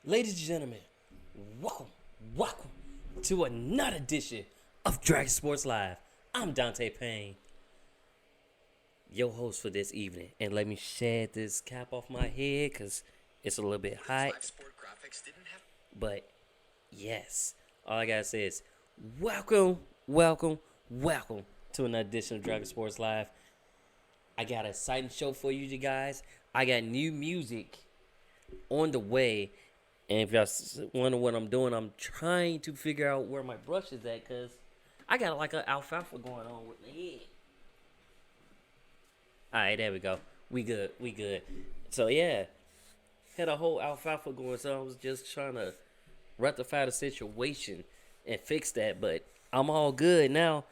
Ladies and gentlemen, welcome to another edition of Dragon Sports Live. I'm Dante Payne, your host for this evening. And let me shed this cap off my head because it's a little bit hot. But yes, all I gotta say is welcome to another edition of Dragon Sports Live. I got an exciting show for you guys. I got new music on the way. And if y'all wonder what I'm doing, I'm trying to figure out where my brush is at because I got like an alfalfa going on with my head. Alright, there we go. We good. So yeah, had a whole alfalfa going, so I was just trying to rectify the situation and fix that, but I'm all good now.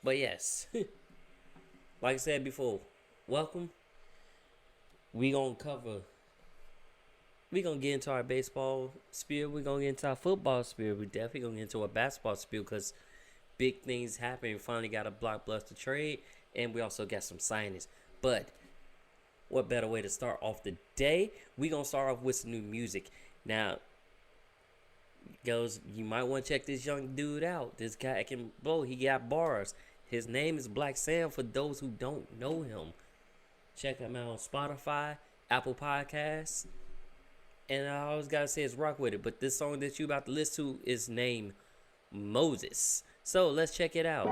But yes, like I said before, welcome. We gonna get into our baseball spiel. We're going to get into our football spiel. We definitely going to get into our basketball spiel because big things happen. We finally got a blockbuster trade, and we also got some signings. But what better way to start off the day? We're going to start off with some new music. Now, you might want to check this young dude out. This guy can blow. He got bars. His name is Black Sam for those who don't know him. Check him out on Spotify, Apple Podcasts. And I always gotta say is rock with it. But this song that you about to listen to is named Moses. So let's check it out.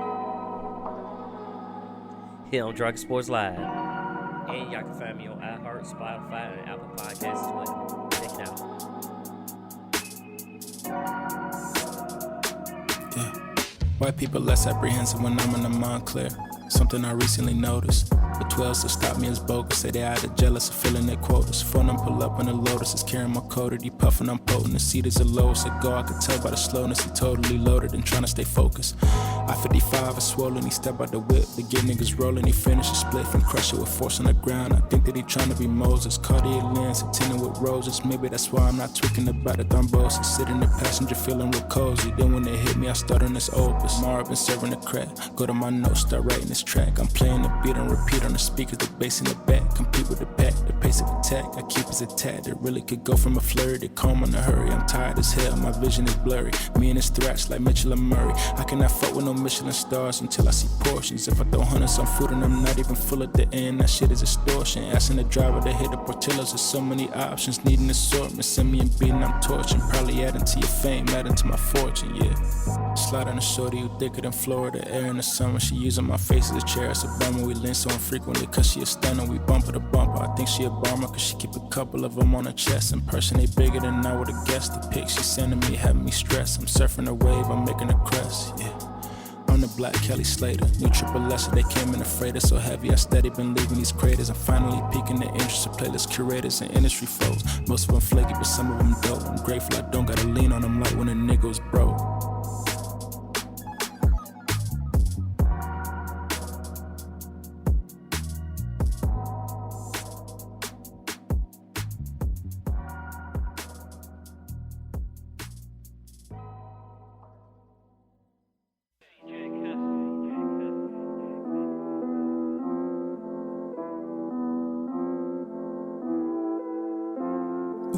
Here on Dragon Sports Live. And y'all can find me on iHeart, Spotify, and Apple Podcasts as well. Check it out. Yeah. White people less apprehensive when I'm in the Montclair. Something I recently noticed. The 12s that stop me as bogus. Say they either jealous or filling their quotas. Phone them pull up in the Lotus. Is carrying my coated. He puffing, I'm potent. The seat is a low. Said go, I could tell by the slowness. He totally loaded and trying to stay focused. I-55 is swollen. He step out the whip. The get niggas rolling. He finish a split and crush it with force on the ground. I think that he trying to be Moses. Cartier lens, attending with roses. Maybe that's why I'm not tweaking about the thrombosis. Sitting in the passenger feeling real cozy. Then when they hit me, I start on this opus. Marvin serving the crack. Go to my notes, start writing this track. I'm playing the beat and repeat on the speakers, the bass in the back. Compete with the pack, the pace of attack. I keep his attack. It really could go from a flurry to comb in a hurry. I'm tired as hell, my vision is blurry. Me and his thrash like Mitchell and Murray. I cannot fuck with no Michelin stars until I see portions. If I throw hundreds on food and I'm not even full at the end, that shit is extortion. Asking the driver to hit the Portillo's, there's so many options. Needing assortment, send me a beat and I'm torching. Probably adding to your fame, adding to my fortune, yeah. Slide on the shorty who thicker than Florida air in the summer. She using my face as a chair. It's a bummer, we link so infrequently cause she a stunner. We bumper to bumper, I think she a bomber cause she keep a couple of them on her chest. In person they bigger than I would've guessed. The pics she sending me having me stressed. I'm surfing a wave, I'm making a crest, yeah. I'm the Black Kelly Slater. New triple lesser, they came in afraid it's so heavy. I steady been leaving these craters. I'm finally peaking the interest of playlist curators and industry foes. Most of them flaky, but some of them dope. I'm grateful I don't gotta lean on them like when a nigga was broke.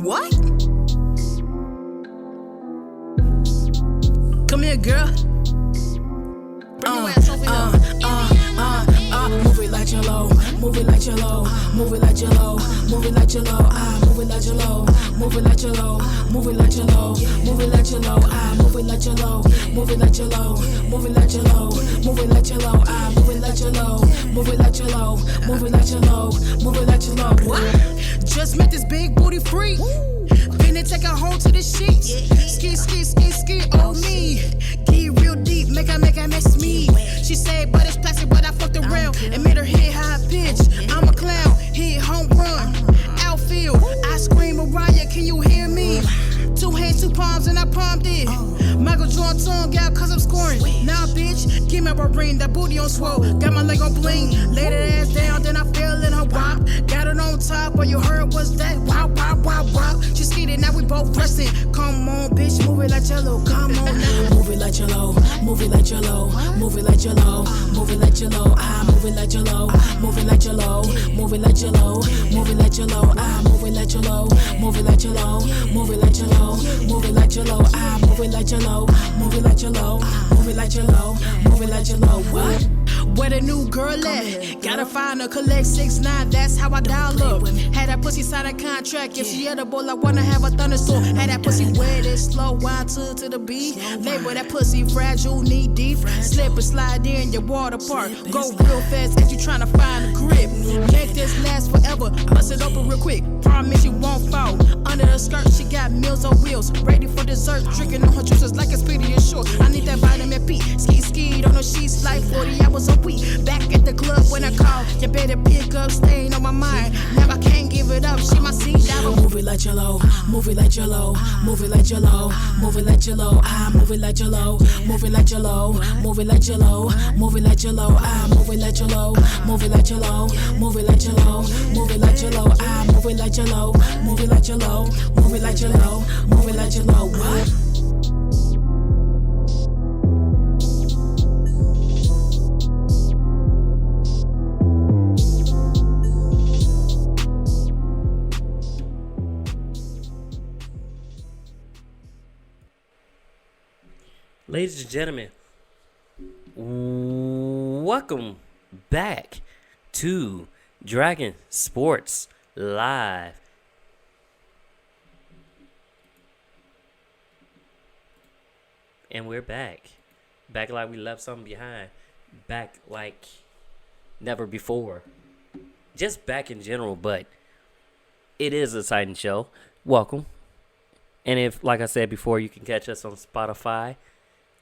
What? Come here, girl. Bring your ass over here. Move it like you're low. Move it like you're low. Move it like you're low. Move it like you're low. Move it like you're low. Move it like you're low. Move it like you're low. Move it like you're low. Move it like you're low. Move it like you're low. Move it like you're low. Move it like you're low. Move it like you're low. Move it like you're low. Move it like you're low. Move it like you're low. What? Just met this big booty freak. Finna take her home to the sheets. Ski, oh me. Get real deep, make her miss me. She said, but it's plastic, but I fucked around and made her hit high pitch. I'm a clown, hit home run. Outfield, I scream, Mariah, can you hear me? 2 hands, 2 palms, and I palmed it. Michael Jordan tongue out cause I'm scoring. Now, bitch, give me a ring, that booty on swole. Got my leg on bling, laid that ass down, then I fell in her wop. Got it on top, What you heard was that wow, wow, wow, wow. She skated, now we both resting. Come on, bitch, move it like jello. Come on now. Move it like jello, move it like jello, move it like jello, move it like jello. I move it like jello, move it like jello, move it like jello, move it like jello. I move it like jello, move it like jello, move it like jello, move it like jello. I move it like jello, move it like jello, move it like jello, move it like jello. What? Where the new girl at? Gotta find her, collect 6ix9ine, that's how I dial up. Had that pussy sign a contract, if she edible, I wanna have a thunderstorm. Had that pussy wet and slow, wind to the beat. Label that pussy fragile, knee deep. Slip and slide in your water park. Go real fast as you tryna find a grip. Make this last forever, bust it open real quick. Promise you won't fall. Under her skirt, she got meals on wheels. Ready for dessert, drinking on her juices like it's pretty and short. I need that vitamin P. Ski on the sheets like 40 hours a week. Back at the club when I call, you better pick up, staying on my mind. Now I can't give it up, she my seat diver. Move it like jello, move it like jello, move it like jello, move it like jello. I move it like jello, move it like jello, move it like jello, move it like jello. I move it like jello, move it like jello, move it like jello, move it like jello. I move it like jello, move it like jello, move it like jello, move it like jello. What? Ladies and gentlemen, welcome back to Dragon Sports Live. And we're back. Back like we left something behind. Back like never before. Just back in general, but it is a exciting show. Welcome. And if, like I said before, you can catch us on Spotify,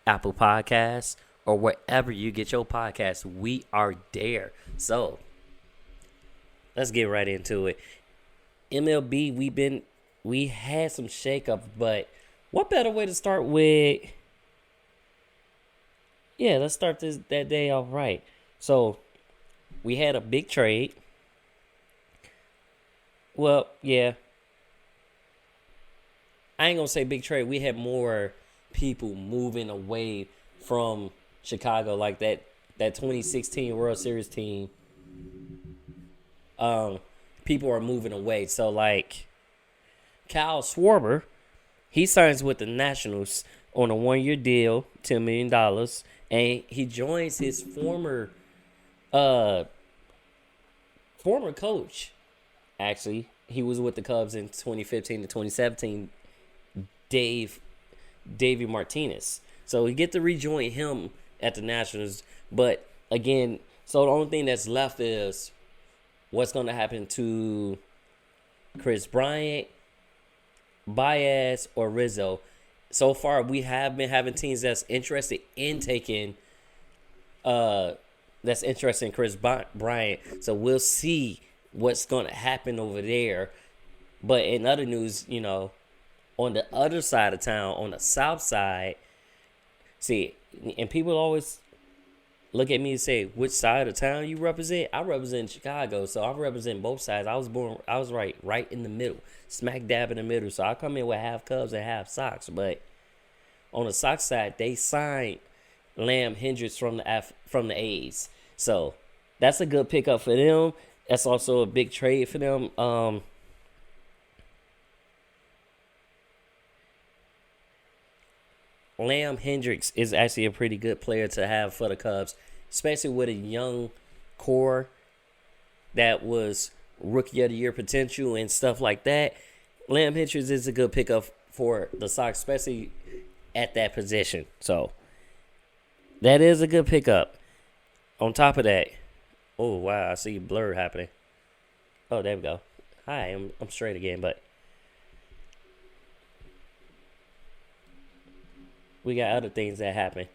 Apple Podcasts, or wherever you get your podcasts, we are there. So let's get right into it. MLB, we had some shakeup, but what better way to start with? Yeah, let's start that day off right. So we had a big trade. Well, yeah. I ain't gonna say big trade. We had more people moving away from Chicago, like that 2016 World Series team. People are moving away. So like Kyle Schwarber, he signs with the Nationals on a 1-year deal, $10 million, and he joins his former coach. Actually, he was with the Cubs in 2015 to 2017, Davey Martinez. So we get to rejoin him at the Nationals. But again, so the only thing that's left is what's going to happen to Chris Bryant, Baez, or Rizzo. So far, we have been having teams that's interested in taking, that's interested in Chris Bryant. So we'll see what's going to happen over there. But in other news, you know, on the other side of town, on the south side, see, and people always look at me and say, which side of town you represent? I represent Chicago, so I represent both sides. I was right in the middle, smack dab in the middle. So I come in with half Cubs and half Sox. But on the Sox side, they signed Liam Hendriks from the A's. So that's a good pickup for them. That's also a big trade for them. Liam Hendriks is actually a pretty good player to have for the Cubs, especially with a young core that was rookie of the year potential and stuff like that. Liam Hendriks is a good pickup for the Sox, especially at that position. So that is a good pickup. On top of that, oh wow, I see blur happening. Oh, there we go. Hi, I'm straight again, but we got other things that happen.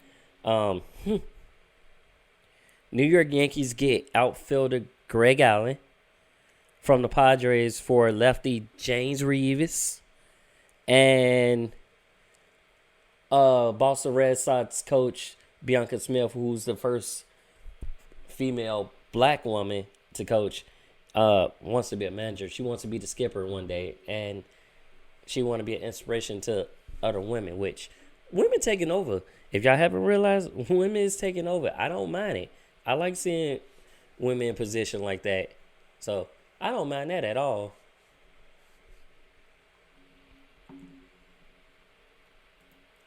New York Yankees get outfielder Greg Allen from the Padres for lefty James Reeves, and Boston Red Sox coach Bianca Smith, who's the first female black woman to coach, wants to be a manager. She wants to be the skipper one day, and she want to be an inspiration to other women, which women taking over. If y'all haven't realized, women is taking over. I don't mind it. I like seeing women in position like that. So I don't mind that at all.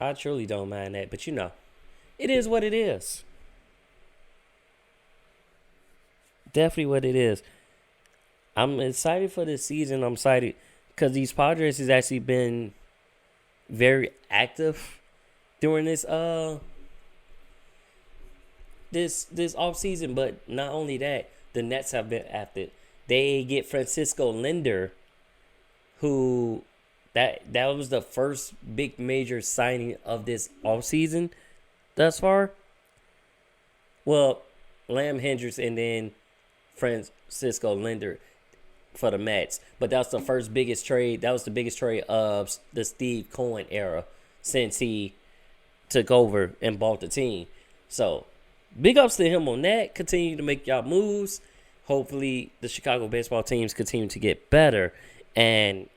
I truly don't mind that. But it is what it is. Definitely what it is. I'm excited for this season. I'm excited because these Padres has actually been very active during this this off season. But not only that, the Nets have been active. They get Francisco Lindor, who that was the first big major signing of this off season thus far. Well, Lamb Hendricks and then Francisco Lindor for the Mets. But that was the first biggest trade. That was the biggest trade of the Steve Cohen era since he took over and bought the team. So, big ups to him on that. Continue to make y'all moves. Hopefully, the Chicago baseball teams continue to get better and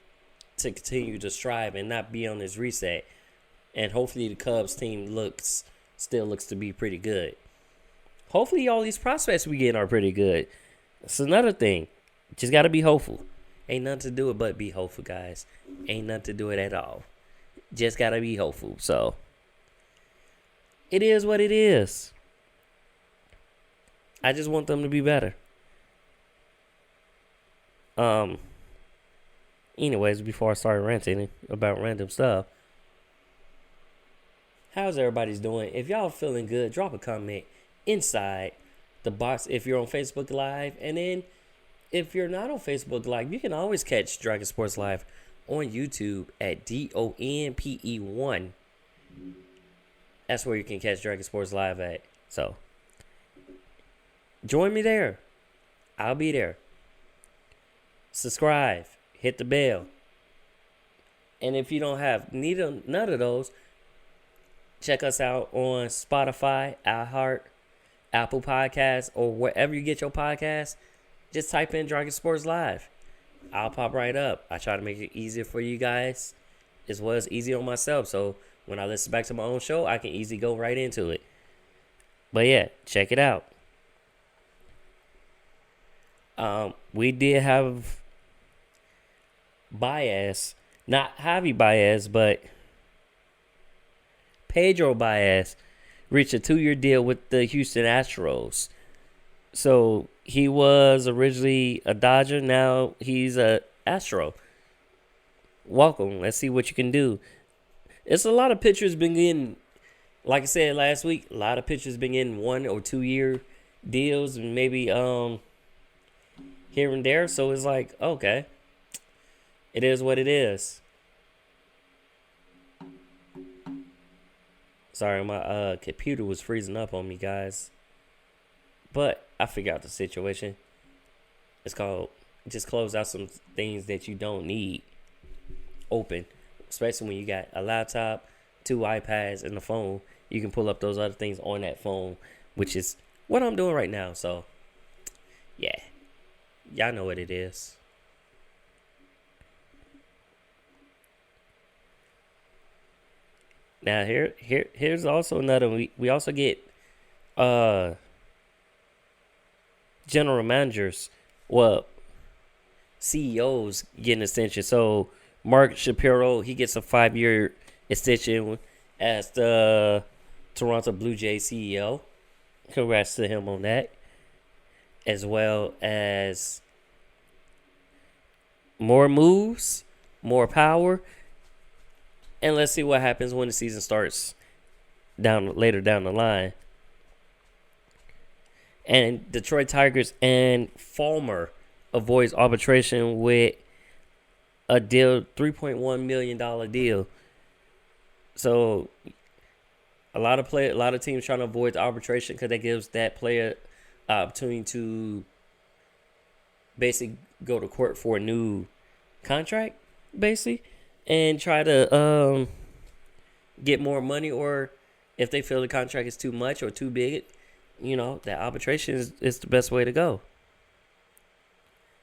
to continue to strive and not be on this reset. And hopefully, the Cubs team still looks to be pretty good. Hopefully, all these prospects we get are pretty good. That's another thing. Just got to be hopeful. Ain't nothing to do it but be hopeful, guys. Ain't nothing to do it at all. Just got to be hopeful. So, it is what it is. I just want them to be better. Anyways, before I start ranting about random stuff, how's everybody's doing? If y'all feeling good, drop a comment inside the box if you're on Facebook Live. And then if you're not on Facebook Live, you can always catch Dragon Sports Live on YouTube at DONPE1. That's where you can catch Dragon Sports Live at. So, join me there. I'll be there. Subscribe. Hit the bell. And if you don't have none of those, check us out on Spotify, iHeart, Apple Podcasts, or wherever you get your podcasts. Just type in Dragon Sports Live. I'll pop right up. I try to make it easier for you guys as well as easy on myself. So when I listen back to my own show, I can easily go right into it. But yeah, check it out. We did have Baez, not Javi Baez, but Pedro Baez reached a 2-year deal with the Houston Astros. So he was originally a Dodger, now he's a Astro. Welcome. Let's see what you can do. It's a lot of pitchers been getting, like I said last week, a lot of pitchers been getting 1 or 2 year deals, and maybe here and there. So it's like, okay, it is what it is. Sorry, my computer was freezing up on me, guys. But I figured out the situation. It's called just close out some things that you don't need open. Especially when you got a laptop, 2 iPads, and a phone. You can pull up those other things on that phone, which is what I'm doing right now. So, yeah. Y'all know what it is. Now, here's also another. We also get general managers, well, CEOs getting extension. So Mark Shapiro, he gets a 5-year extension as the Toronto Blue Jays CEO. Congrats to him on that. As well as more moves, more power. And let's see what happens when the season starts later down the line. And Detroit Tigers and Fulmer avoids arbitration with a deal, $3.1 million deal. So a lot of teams trying to avoid the arbitration because that gives that player opportunity to basically go to court for a new contract, basically, and try to get more money, or if they feel the contract is too much or too big, that arbitration is the best way to go.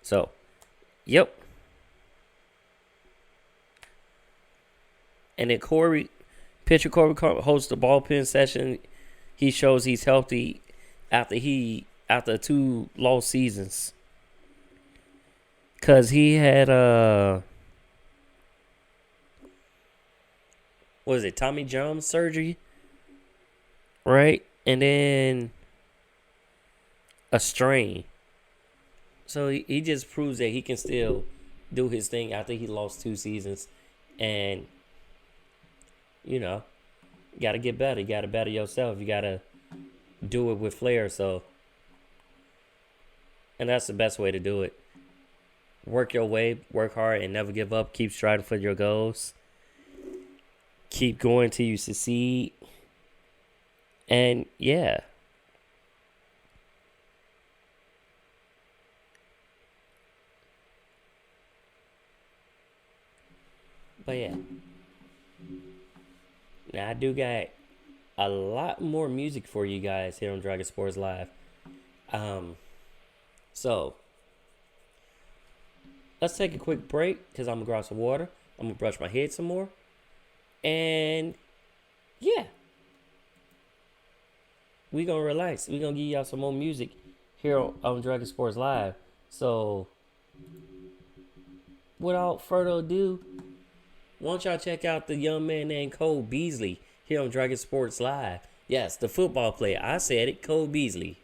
So, yep. And then pitcher Corey hosts the ballpen session. He shows he's healthy after 2 lost seasons. Cause he had what is it, Tommy John surgery? Right? And then a strain. So he just proves that he can still do his thing after he lost 2 seasons. And, you know, you got to get better. You got to better yourself. You got to do it with flair. So, and that's the best way to do it. Work your way, work hard, and never give up. Keep striving for your goals. Keep going till you succeed. And, yeah. But yeah, now I do got a lot more music for you guys here on Dragon Sports Live. So let's take a quick break because I'm gonna grab some water. I'm gonna brush my head some more, and yeah, we gonna relax. We gonna give y'all some more music here on Dragon Sports Live. So without further ado, why don't y'all check out the young man named Cole Beasley here on Dragon Sports Live. Yes, the football player. I said it, Cole Beasley.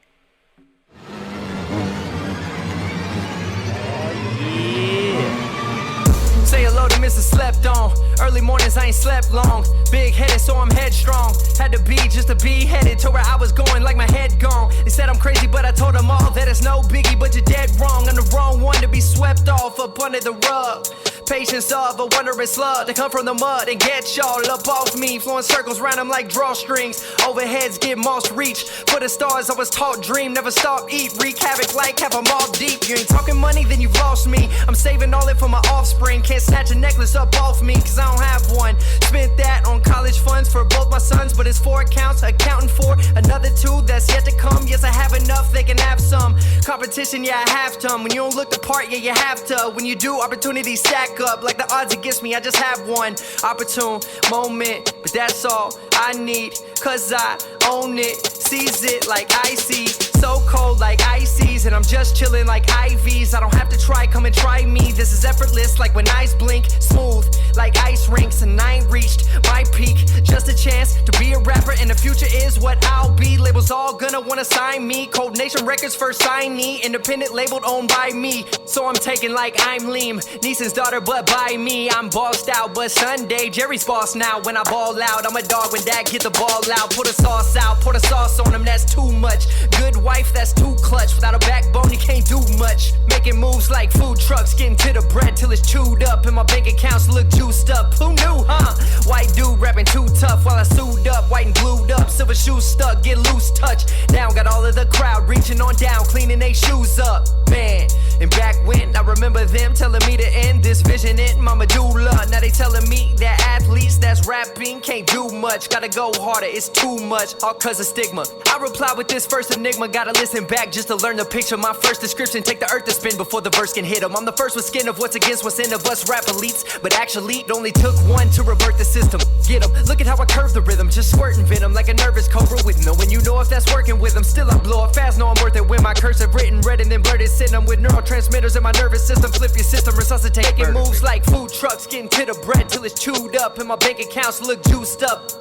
Say hello to Mr. Slept On. Early mornings, I ain't slept long. Big headed, so I'm headstrong. Had to be just to be headed to where I was going, like my head gone. They said I'm crazy, but I told them all that it's no biggie, but you're dead wrong. I'm the wrong one to be swept off up under the rug. Patience of a wandering slug to come from the mud and get y'all up off me. Flowing circles round them like drawstrings. Overheads get moss reach. For the stars I was taught dream. Never stop, eat, wreak havoc like have them all deep. You ain't talking money, then you've lost me. I'm saving all it for my offspring. Can't snatch a necklace up off me, cause I don't have one. Spent that on college funds for both my sons, but it's 4 accounts, accounting for another 2 that's yet to come. Yes, I have enough, they can have some. Competition, yeah, I have to. When you don't look the part, yeah, you have to. When you do, opportunities stack up like the odds against me. I just have one opportune moment, but that's all I need, cause I own it. Seize it like I see. So cold like ices, and I'm just chilling like IVs. I don't have to try, come and try me. This is effortless like when eyes blink. Smooth like ice rinks, and I ain't reached my peak. Just a chance to be a rapper, and the future is what I'll be. Labels all gonna wanna sign me. Cold Nation Records first signee. Independent labeled, owned by me. So I'm taking like I'm Liam Neeson's daughter, but by me. I'm bossed out, but Sunday Jerry's boss now. When I ball out, I'm a dog when dad get the ball out. Put a sauce out, put a sauce on him, that's too much. Good wife, that's too clutch. Without a backbone, you can't do much. Making moves like food trucks, getting to the bread till it's chewed up. And my bank accounts look juiced up. Who knew, huh? White dude rapping too tough while I sued up. White and glued up, silver shoes stuck, get loose touch. Now got all of the crowd reaching on down, cleaning they shoes up. Man, and back when I remember them telling me to end this vision in my medulla. Now they telling me that athletes that's rapping can't do much. Gotta go harder, it's too much, all cause of stigma. I reply with this first enigma. Gotta listen back just to learn the picture. My first description, take the earth to spin before the verse can hit them. I'm the first with skin of what's against what's in of us rap elites. But actually, it only took one to revert the system. Get 'em, look at how I curve the rhythm. Just squirting venom like a nervous cobra with no one. You know if that's working with them. Still I blow it fast, know I'm worth it. When my cursive written, read and then blurted. Sitting them with neurotransmitters in my nervous system. Flip your system, resuscitate. Making moves like food trucks, getting to the bread till it's chewed up. And my bank accounts look juiced up.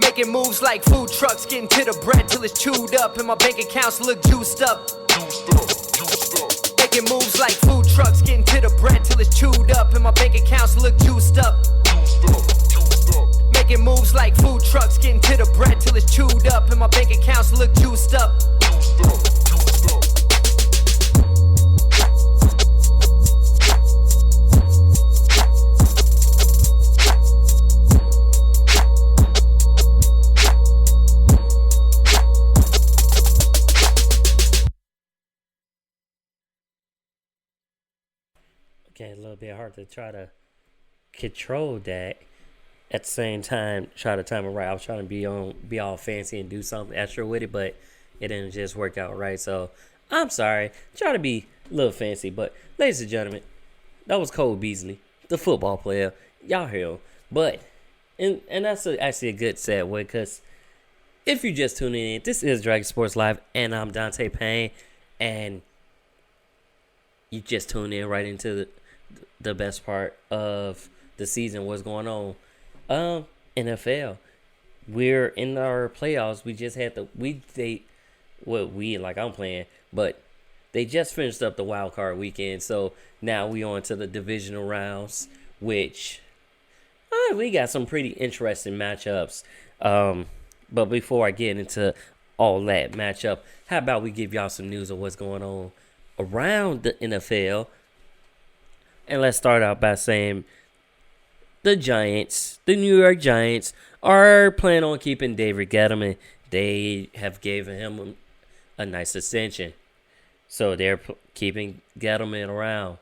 Making moves like food trucks, getting to the bread till it's chewed up. And my bank accounts look juiced up. Making moves like food trucks, getting to the bread till it's chewed up. And my bank accounts look juiced up. Making moves like food trucks, getting to the bread till it's chewed up. And my bank accounts look juiced up. Okay, a little bit hard to try to control that. At the same time, try to time it right. I was trying to be all fancy and do something extra with it, but it didn't just work out right. So I'm sorry. Try to be little fancy. But, ladies and gentlemen, that was Cole Beasley, the football player. Y'all hear him. But, and that's actually a good segue, because if you're just tuning in, this is Dragon Sports Live, and I'm Dante Payne, and you just tuned in right into the best part of the season, what's going on. NFL. We're in our playoffs. We just had I'm playing, but they just finished up the wild card weekend, so now we on to the divisional rounds, which we got some pretty interesting matchups. But before I get into all that matchup, how about we give y'all some news of what's going on around the NFL? And let's start out by saying the New York Giants, are planning on keeping David Gettleman. They have given him a nice extension. So they're keeping Gettleman around.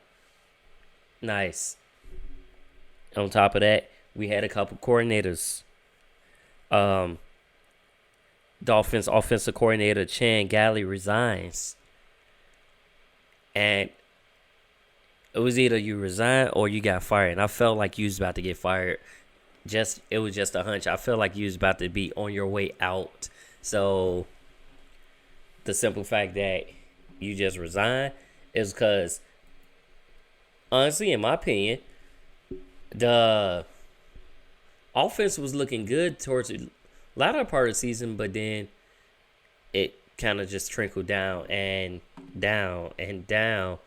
Nice. On top of that, we had a couple coordinators. Dolphins offensive coordinator Chan Gailey resigns. And it was either you resign or you got fired. And I felt like you was about to get fired. It was just a hunch. I feel like you was about to be on your way out. So the simple fact that you just resigned is because, honestly, in my opinion, the offense was looking good towards the latter part of the season, but then it kind of just trickled down and down and down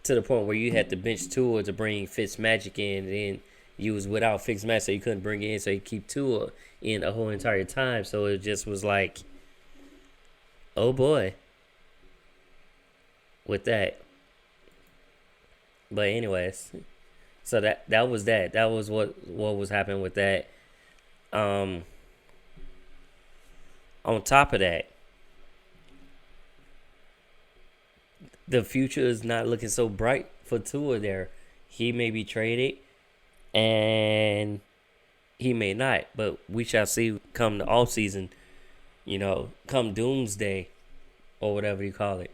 to the point where you had to bench Tua to bring Fitzmagic in, and then you was without Fitzmagic, so you couldn't bring it in, so you keep Tua in the whole entire time. So it just was like, oh boy, with that. But anyways, so that was that. That was what was happening with that. On top of that, the future is not looking so bright for Tua there. He may be traded, and he may not. But we shall see come the offseason, come doomsday, or whatever you call it.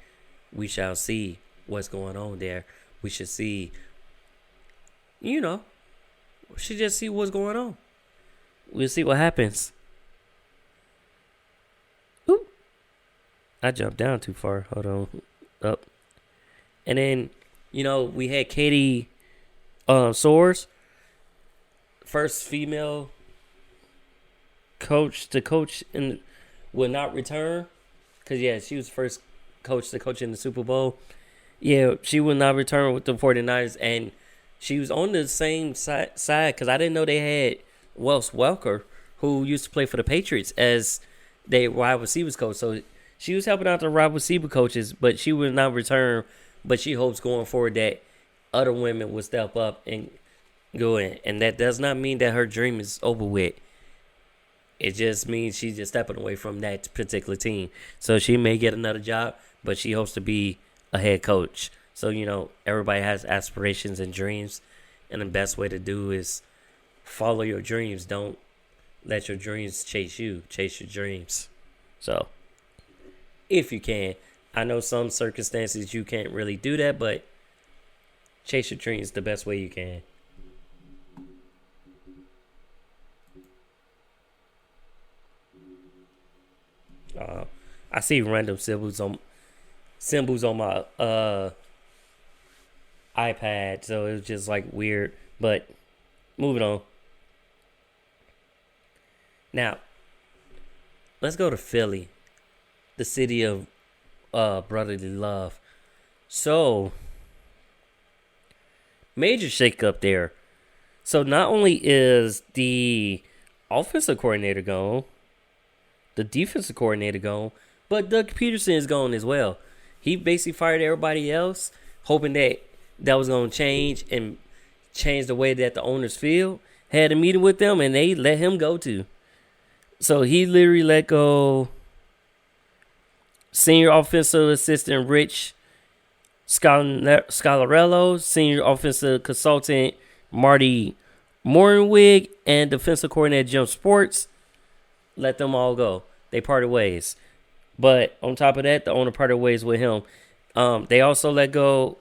We shall see what's going on there. We should see, we should just see what's going on. We'll see what happens. Oop. I jumped down too far. Hold on. Up. And then, we had Katie Soares, first female coach to coach will not return. Because, she was first coach to coach in the Super Bowl. Yeah, she will not return with the 49ers. And she was on the same side because I didn't know they had Wes Welker, who used to play for the Patriots, as their wide receivers coach. So she was helping out the wide receiver coaches, but she will not return. But she hopes going forward that other women will step up and go in. And that does not mean that her dream is over with. It just means she's just stepping away from that particular team. So she may get another job, but she hopes to be a head coach. So, everybody has aspirations and dreams. And the best way to do is follow your dreams. Don't let your dreams chase you. Chase your dreams. So, if you can. I know some circumstances you can't really do that, but chase your dreams the best way you can. I see random symbols on my iPad, so it was just like weird. But moving on. Now, let's go to Philly, the city of brotherly love. So, major shakeup there. So not only is the offensive coordinator gone, the defensive coordinator gone, but Doug Peterson is gone as well. He basically fired everybody else, hoping that was going to change the way that the owners feel. Had a meeting with them, and they let him go too. So he literally let go senior offensive assistant Rich Scalarello, senior offensive consultant Marty Morenwig, and defensive coordinator Jim Sports. Let them all go. They parted ways. But on top of that, the owner parted ways with him. They also let go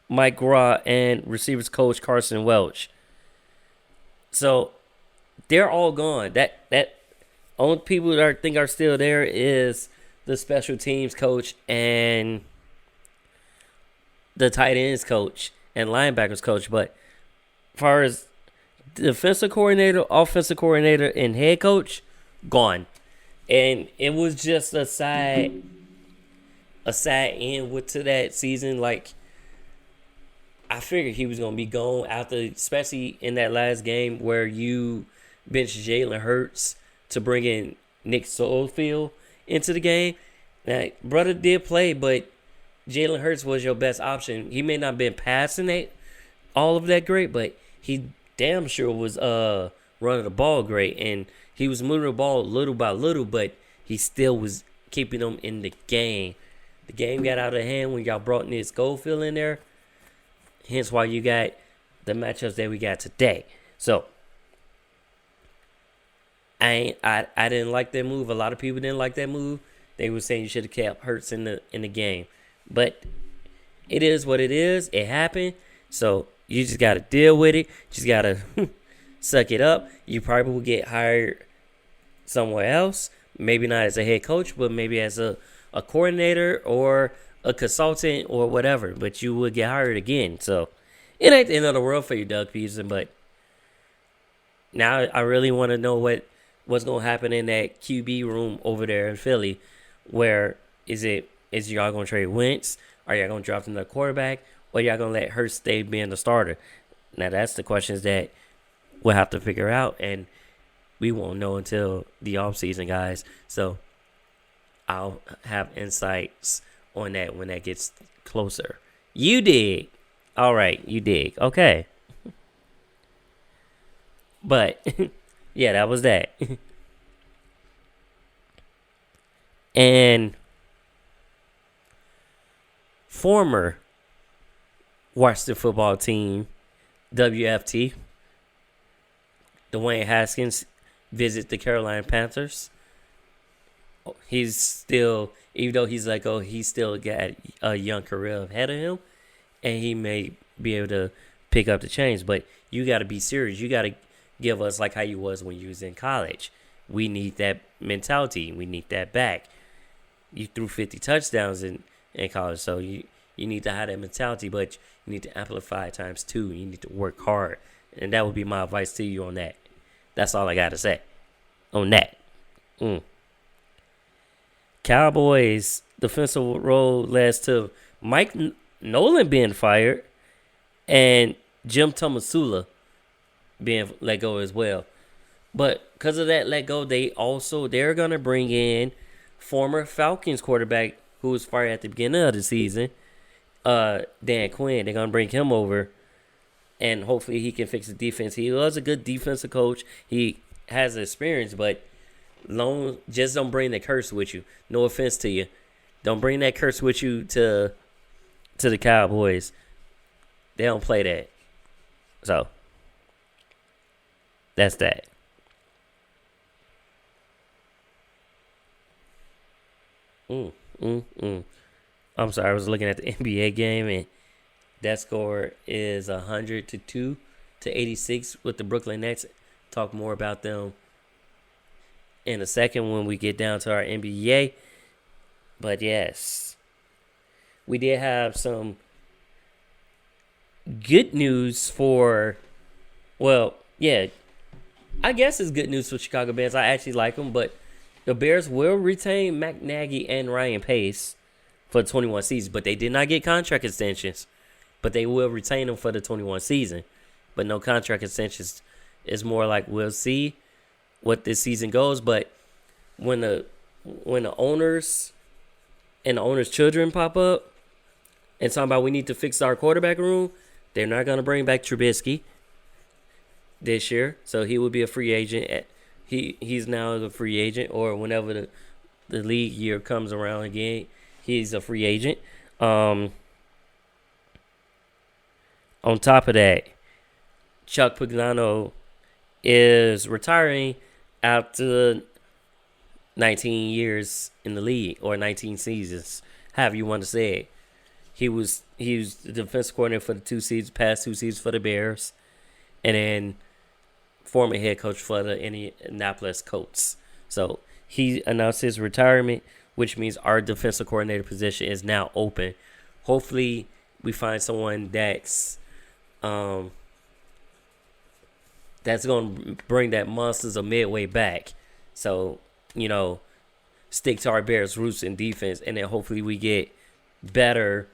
Mike Graw and receivers coach Carson Welch. So they're all gone. That only people that I think are still there is the special teams coach and the tight ends coach and linebackers coach. But as far as defensive coordinator, offensive coordinator, and head coach, gone. And it was just a sad end to that season. Like, I figured he was gonna be gone after, especially in that last game where you benched Jalen Hurts to bring in Nick Solfield into the game. Now, brother did play, but Jalen Hurts was your best option. He may not have been passing it all of that great, but he damn sure was running the ball great, and he was moving the ball little by little, but he still was keeping them in the game. The game got out of hand when y'all brought Nick Schofield in there. Hence why you got the matchups that we got today. So I didn't like that move. A lot of people didn't like that move. They were saying you should have kept Hurts in the game. But it is what it is. It happened. So you just got to deal with it. Just got to suck it up. You probably will get hired somewhere else. Maybe not as a head coach, but maybe as a coordinator or a consultant or whatever. But you will get hired again. So it ain't the end of the world for you, Doug Peterson. But now I really want to know what's going to happen in that QB room over there in Philly. Where is y'all going to trade Wentz? Are y'all going to draft another quarterback? Or y'all going to let Hurts stay being the starter? Now, that's the questions that we'll have to figure out. And we won't know until the offseason, guys. So I'll have insights on that when that gets closer. You dig. All right, you dig. Okay. But, yeah, that was that. And former Washington football team, WFT, Dwayne Haskins, visit the Carolina Panthers. He's still, even though he's like, he's still got a young career ahead of him, and he may be able to pick up the chains. But you got to be serious. You got to give us like how you was when you was in college. We need that mentality. We need that back. You threw 50 touchdowns in college, so you need to have that mentality, but you need to amplify it times 2. You need to work hard, and that would be my advice to you on that. That's all I got to say on that. Cowboys defensive role leads to Mike Nolan being fired and Jim Tomasula being let go as well. But because of that let go, they're going to bring in former Falcons quarterback who was fired at the beginning of the season, Dan Quinn. They're going to bring him over, and hopefully he can fix the defense. He was a good defensive coach. He has experience, but just don't bring the curse with you. No offense to you. Don't bring that curse with you to the Cowboys. They don't play that. So, that's that. I'm sorry, I was looking at the NBA game, and that score is 102 to 86 with the Brooklyn Nets. Talk more about them in a second when we get down to our NBA. But yes, we did have some good news I guess it's good news for Chicago Bears. I actually like them, but the Bears will retain Matt Nagy and Ryan Pace for the 21 season, but they did not get contract extensions. But they will retain them for the 21 season, but no contract extensions. It's more like we'll see what this season goes. But when the owners and the owners' children pop up and talking about we need to fix our quarterback room, they're not going to bring back Trubisky this year, so he will be a free agent. He's now a free agent, or whenever the league year comes around again, he's a free agent. On top of that, Chuck Pagano is retiring after 19 years in the league, or 19 seasons, however you want to say it. he was the defensive coordinator for the past 2 seasons for the Bears, and then former head coach for the Indianapolis Colts. So he announced his retirement, which means our defensive coordinator position is now open. Hopefully, we find someone that's going to bring that Monsters of Midway back. So, stick to our Bears' roots in defense, and then hopefully we get better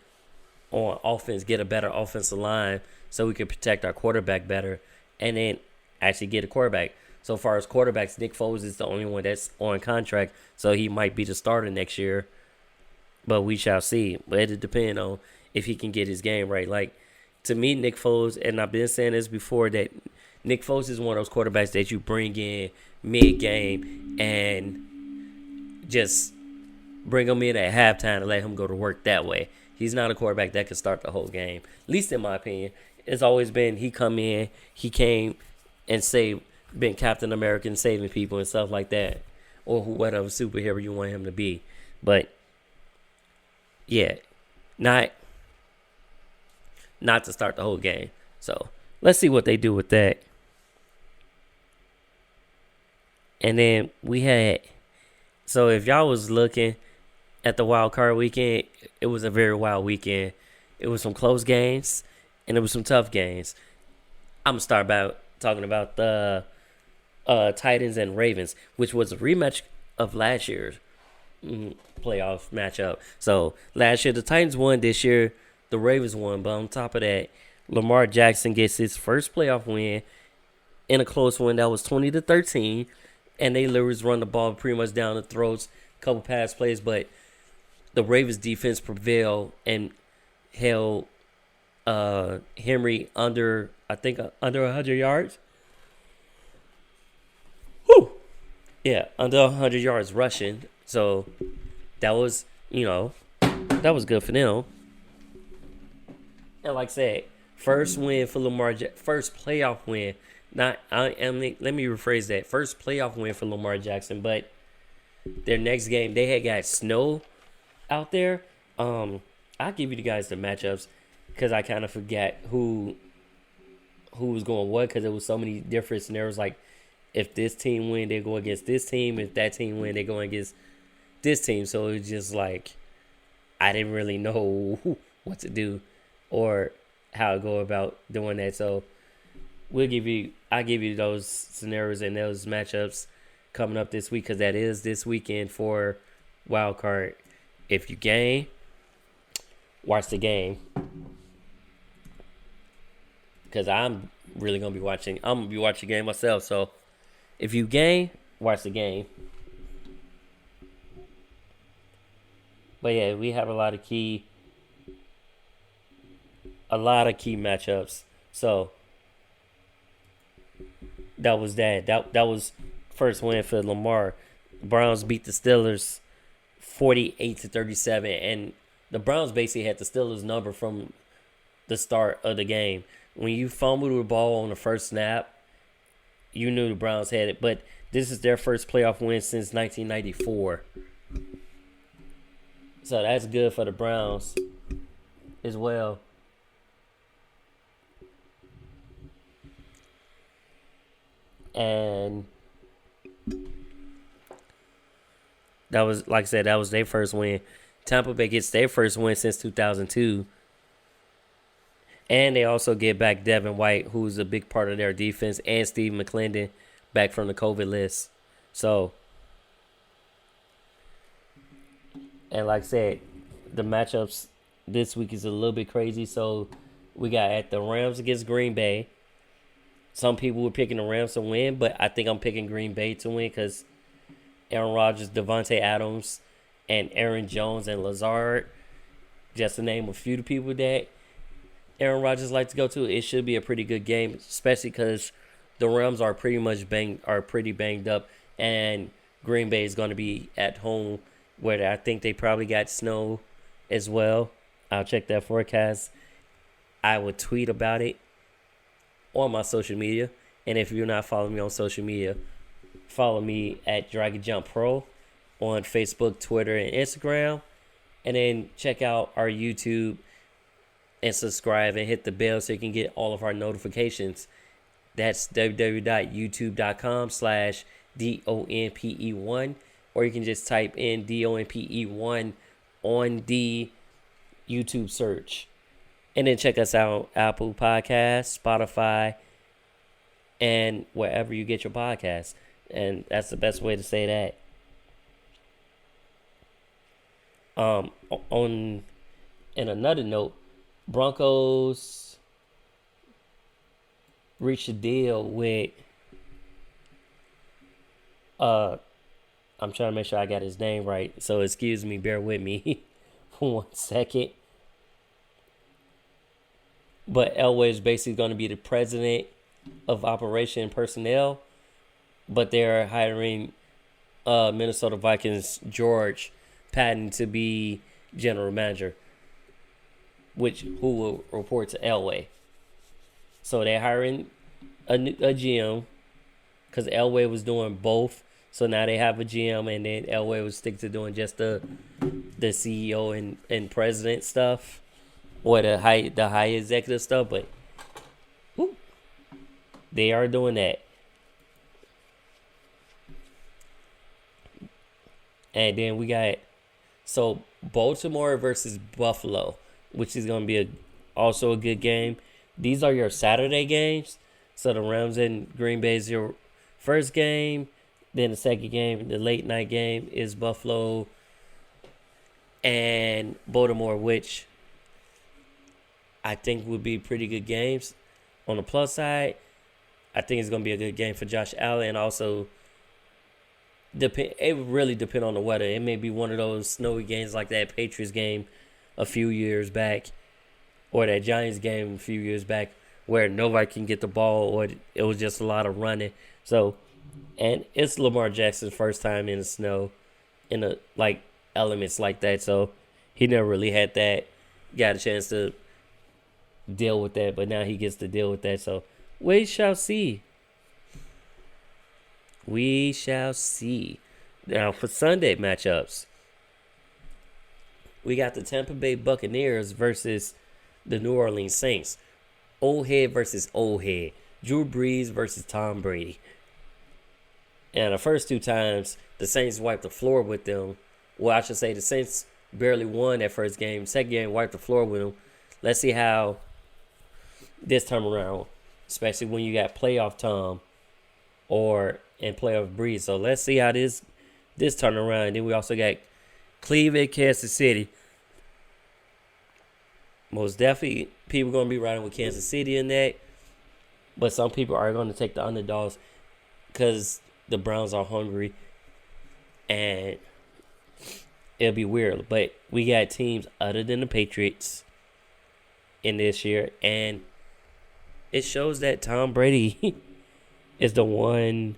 on offense, get a better offensive line so we can protect our quarterback better, and then actually get a quarterback. So far as quarterbacks, Nick Foles is the only one that's on contract, so he might be the starter next year. But we shall see. But it'll depend on if he can get his game right. Like, to me, Nick Foles, and I've been saying this before, that Nick Foles is one of those quarterbacks that you bring in mid-game and just bring him in at halftime and let him go to work that way. He's not a quarterback that can start the whole game, at least in my opinion. It's always been he came and been Captain America and saving people and stuff like that, or whatever superhero you want him to be. But yeah, not to start the whole game. So let's see what they do with that. And then so if y'all was looking at the wild card weekend, it was a very wild weekend. It was some close games and it was some tough games. I'm gonna start by talking about the Titans and Ravens, which was a rematch of last year's playoff matchup. So last year the Titans won, this year the Ravens won. But on top of that, Lamar Jackson gets his first playoff win in a close one that was 20-13, and they literally run the ball pretty much down the throats, a couple pass plays, but the Ravens defense prevailed and held Henry under 100 yards. Whew. Yeah, under 100 yards rushing. So that was, that was good for them. And like I said, first win for Lamar, first playoff win. Let me rephrase that. First playoff win for Lamar Jackson, but their next game, they had got snow out there. I'll give you the guys the matchups because I kind of forgot who was going what, because there was so many different scenarios. Like, if this team win, they go against this team. If that team win, they go against this team. So it was just like I didn't really know what to do or how to go about doing that. So I'll give you those scenarios and those matchups coming up this week, because that is this weekend for wild card. If you game, watch the game, because I'm really gonna be watching. I'm gonna be watching the game myself. So if you game, watch the game. But yeah, we have a lot of key matchups. So that was that. That was first win for Lamar. Browns beat the Steelers 48-37, and the Browns basically had the Steelers number from the start of the game. When you fumbled the ball on the first snap, you knew the Browns had it. But this is their first playoff win since 1994. So that's good for the Browns as well. And that was, like I said, that was their first win. Tampa Bay gets their first win since 2002. And they also get back Devin White, who's a big part of their defense, and Steve McClendon back from the COVID list. So, and like I said, the matchups this week is a little bit crazy. So we got at the Rams against Green Bay. Some people were picking the Rams to win, but I think I'm picking Green Bay to win because Aaron Rodgers, Devontae Adams, and Aaron Jones and Lazard, just to name a few of the people that Aaron Rodgers likes to go to. It should be a pretty good game, especially because the Rams are pretty banged up, and Green Bay is going to be at home, where I think they probably got snow as well. I'll check that forecast. I would tweet about it on my social media, and if you're not following me on social media, follow me at Dragon Jump Pro on Facebook, Twitter, and Instagram, and then check out our YouTube and subscribe and hit the bell so you can get all of our notifications. That's www.youtube.com/DONPE1, or you can just type in DONPE1 on the YouTube search. And then check us out on Apple Podcasts, Spotify, and wherever you get your podcasts. And that's the best way to say that. On another note, Broncos reached a deal with I'm trying to make sure I got his name right, so excuse me, bear with me for 1 second. But Elway is basically going to be the president of operation personnel, but they're hiring Minnesota Vikings George Patton to be general manager, who will report to Elway. So they're hiring a GM because Elway was doing both. So now they have a GM, and then Elway will stick to doing just the CEO and president stuff, or the high executive stuff. But they are doing that. And then we got Baltimore versus Buffalo, which is going to be also a good game. These are your Saturday games. So the Rams and Green Bay is your first game. Then the second game, the late night game, is Buffalo and Baltimore, which I think would be pretty good games. On the plus side, I think it's going to be a good game for Josh Allen. And also, it would really depend on the weather. It may be one of those snowy games like that Patriots game a few years back, or that Giants game a few years back, where nobody can get the ball, or it was just a lot of running. So, and it's Lamar Jackson's first time in the snow, in elements like that. So he never really had got a chance to deal with that, but now he gets to deal with that. So we shall see. We shall see. Now for Sunday matchups, we got the Tampa Bay Buccaneers versus the New Orleans Saints. Old head versus old head. Drew Brees versus Tom Brady. And the first two times, the Saints wiped the floor with them. Well, I should say the Saints barely won that first game. Second game, wiped the floor with them. Let's see how this time around, especially when you got playoff Tom and playoff Breeze. So let's see how this turn around. And then we also got Cleveland, Kansas City. Most definitely, people going to be riding with Kansas City in that. But some people are going to take the underdogs because the Browns are hungry, and it'll be weird. But we got teams other than the Patriots in this year, and it shows that Tom Brady is the one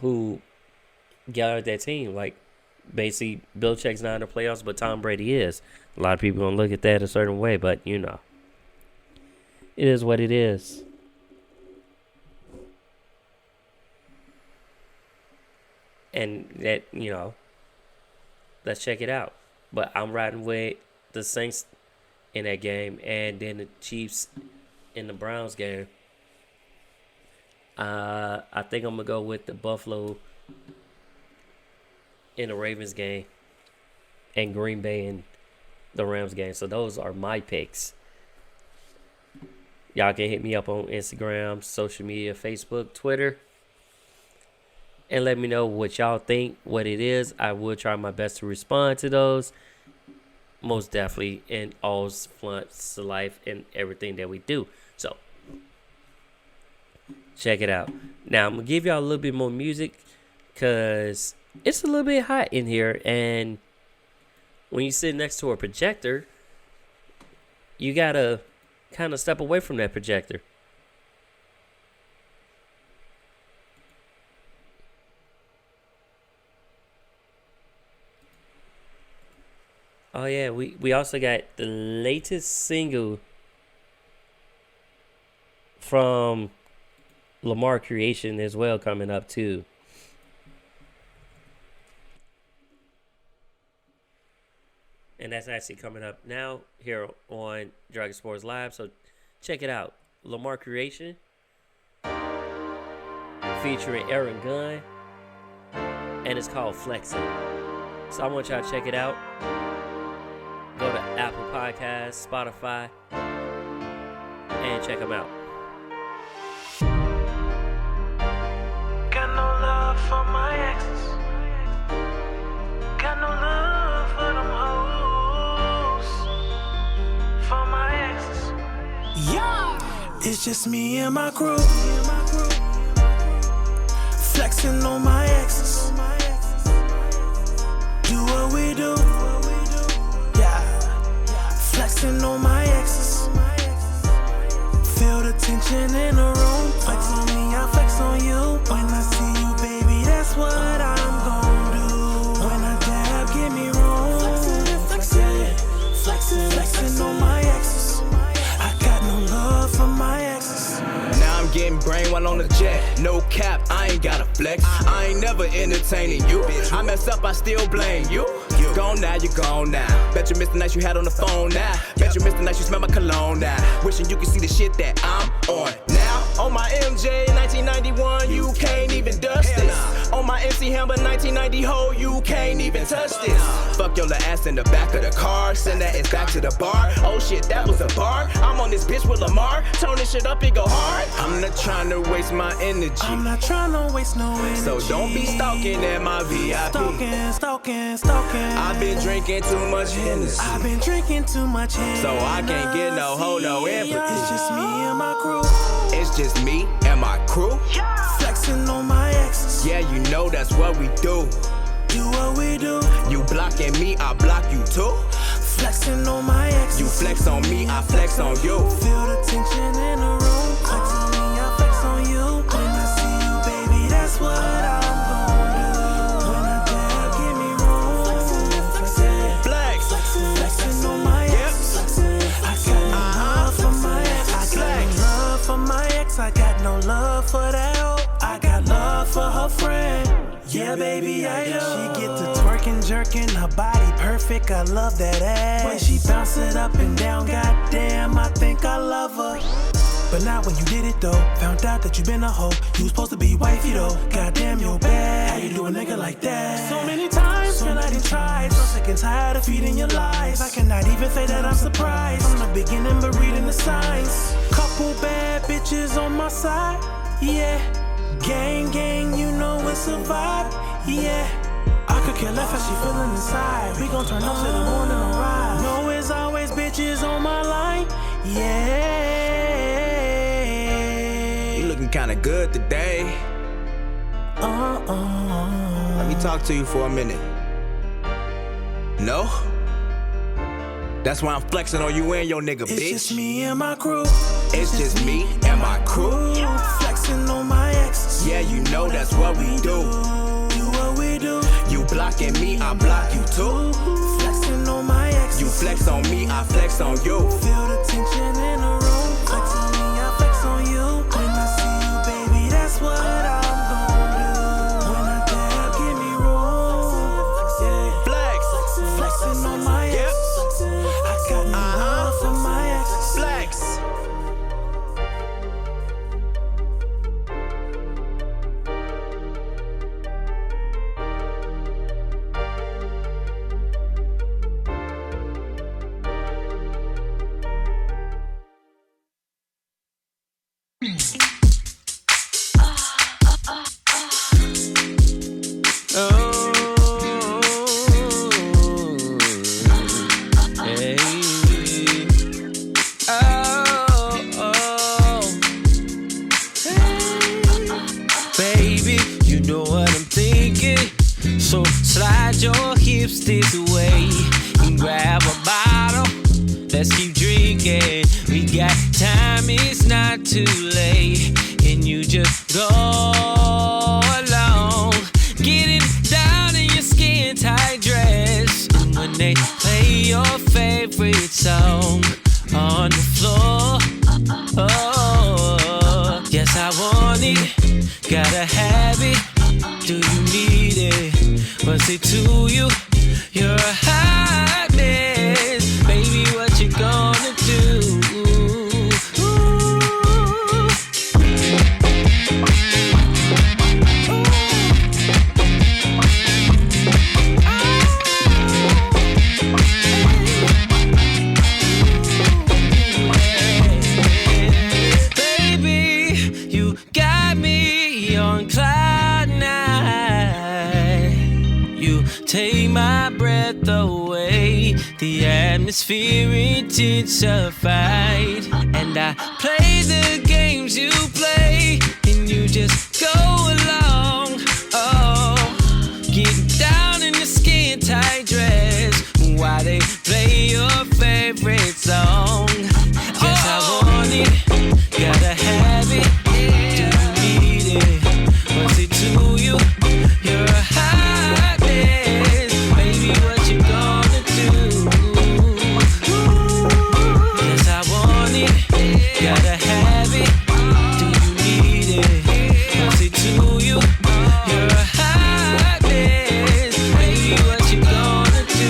who gathered that team. Like, basically, Belichick's not in the playoffs, but Tom Brady is. A lot of people going to look at that a certain way, but, it is what it is. And that, let's check it out. But I'm riding with the Saints in that game, and then the Chiefs in the Browns game. I think I'm going to go with the Buffalo in the Ravens game, and Green Bay in the Rams game. So those are my picks. Y'all can hit me up on Instagram, social media, Facebook, Twitter, and let me know what y'all think, what it is. I will try my best to respond to those. Most definitely in all fronts of life and everything that we do. So, check it out. Now, I'm going to give y'all a little bit more music because it's a little bit hot in here. And when you sit next to a projector, you got to kind of step away from that projector. Oh, yeah, we also got the latest single from Lamar Creation as well coming up, too. and that's actually coming up now here on Dragon Sports Live. So check it out. Lamar Creation featuring Aaron Gunn, and it's called Flexing. So I want y'all to check it out. Go to Apple Podcasts, Spotify, and check them out. Got no love for my exes. Got no love for them hoes. For my exes. Yeah, It's just me and my crew. Flexing on my exes. Do what we do. Yeah. Flexing on my exes. Feel the tension in the room. Flex on me, I flex on you. When I see you, baby, that's what I'm gon' do. When I dab, give me room. Flexing on my exes. I got no love for my exes. Now I'm getting brain while on the jet. No cap, I ain't gotta flex. I ain't never entertaining you. I mess up, I still blame you. Gone now, you gone now. Bet you missed the nights you had on the phone now. Bet you missed the nights you smell my cologne now. Wishing you could see the shit that I'm on now. On my MJ 1991, you can't even dust this. On my MC Hammer 1990 ho, you can't even touch this. Fuck your little ass in the back of the car. Send that ass back to the bar. Oh shit, that was a bar. I'm on this bitch with Lamar. Turn this shit up, it go hard. I'm not trying to waste my energy. I'm not trying to waste no energy. So don't be stalking at my VIP. Stalking. I've been drinking too much Hennessy, I've been drinking too much Hennessy. so I can't get no hoe, no empathy. It's just me and my crew. It's just me and my crew. Flexing on my exes. Yeah, you know that's what we do. Do what we do. You blocking me, I block you too. Flexing on my exes. You flex on me, I flex on you. Feel the tension in the room. Flex on me, I flex on you. When I see you, baby, that's what I'm gon' do. When I dab, give me room. Flex. Flexing on my exes. I got no love for my ex. I got no love for my ex. I got no love for that hoe. I got love for her friend. Yeah, baby, I do. She get to twerking, jerking, her body perfect. I love that ass. When she bounce it up and down, goddamn, I think I love her. But not when you did it though. Found out that you been a hoe. You was supposed to be wifey though. Goddamn, you're bad. How you do a nigga like that? So many times, girl, I done tried. So sick and tired of feeding your lies. I cannot even say that I'm surprised. From the beginning, but reading the signs. Couple bad bitches on my side. Yeah. Gang, you know it's a vibe. Yeah. I could care less how she feeling inside. We gon' turn up till the morning and ride. Know it's always bitches on my line. Yeah. You looking kinda good today. Let me talk to you for a minute. No? That's why I'm flexing on you and your nigga, It's bitch. just me and my crew. It's just me and my crew. Flexing on my exes. Yeah, you know that's what we do. Do what we do. You blocking me, I block you too. Flexing on my exes. You flex on me, I flex on you. Feel the tension in the room. Flex on me, I flex on you. When I see you, baby, that's what I'm gon' do. When I dab, give me room. Flex. Flexing on my exes. I got no love for my exes. Flex. Baby, you know what I'm thinking. So slide your hips this way and grab a bottle. Let's keep drinking. We got time, it's not too late. And you just go along, getting down in your skin tight dress. And when they play your favorite song on the floor, oh, yes, I want it. Gotta have it. Do you need it? What's it to you? You're a hot man. atmosphere intensified. And I play the games you play, and you just go along. Oh, getting down in the skin tight dress while they play your favorite song. Yes, I want it, gotta have it. Do you need it? What's it to you? You're a hot mess. Baby, what you gonna do? Yes, I want it, gotta have it. Do you need it? What's it to you? You're a hot mess. Baby, what you gonna do?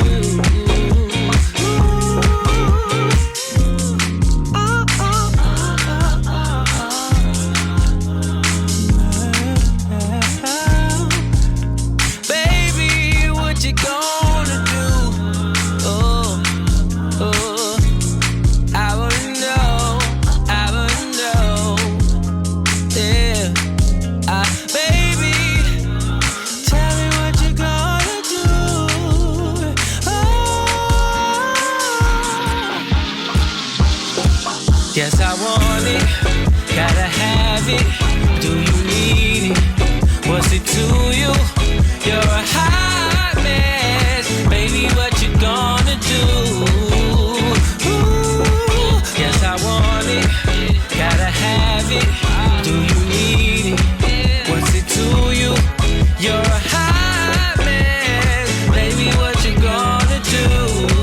Baby, what you gonna do? Oh, oh, I wanna know, I wanna know, yeah. Baby, tell me what you gonna do. Oh, yes, I want it, gotta have it. Do you need it? What's it to you? You're a hot mess. Baby, what you gonna do? Ooh, yes, I want it, gotta have it. Do you need it? What's it to you? You're a hot mess. Baby, what you gonna do? Ooh.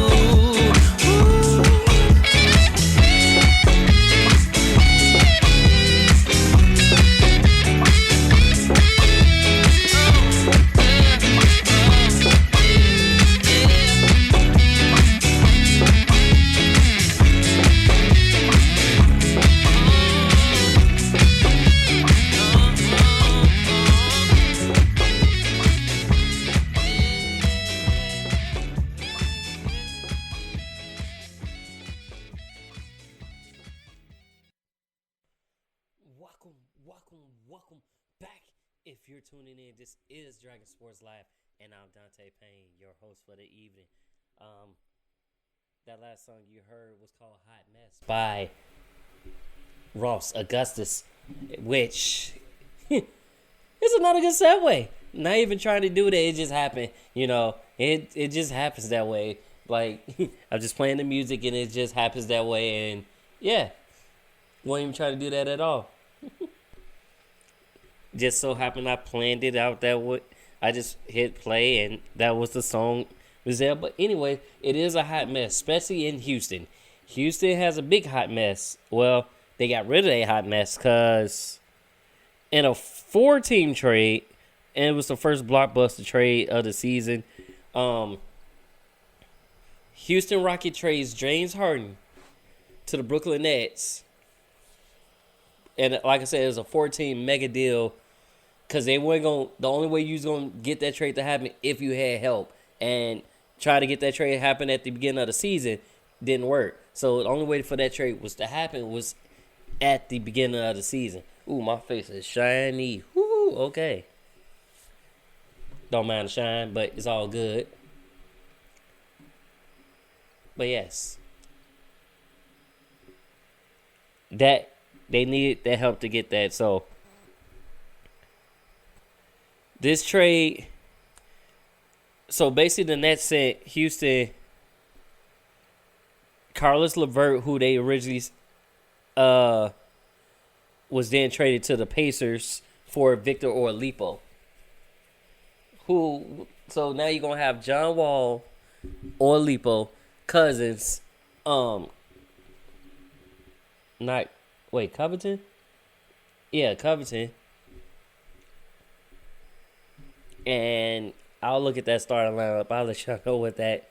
Welcome back. If you're tuning in, this is Dragon Sports Live, and I'm Dante Payne, your host for the evening. That last song you heard was called Hot Mess by Ross Augustus, which is another good segue. Not even trying to do that, it just happened. You know, it just happens that way. Like, I'm just playing the music and it just happens that way, and yeah, won't even try to do that at all. Just so happened I planned it out that way. I just hit play and that was the song was there. But anyway, it is a hot mess, especially in Houston. Houston has a big hot mess. Well, they got rid of a hot mess because in a 4-team trade, and it was the first blockbuster trade of the season, Houston Rocket trades James Harden to the Brooklyn Nets. And like I said, it was a 4-team mega deal because they weren't going. The only way you was going to get that trade to happen if you had help, and try to get that trade to happen at the beginning of the season didn't work. So the only way for that trade was to happen was at the beginning of the season. Ooh, my face is shiny. Woo, okay. Don't mind the shine, but it's all good. But yes, that they needed that help to get that. So this trade, so basically the Nets sent Houston Carlos LeVert, who they originally was then traded to the Pacers for Victor Oladipo. So now you're gonna have John Wall, Oladipo, Cousins, Covington? Yeah, Covington. And I'll look at that starting lineup. I'll let y'all know what that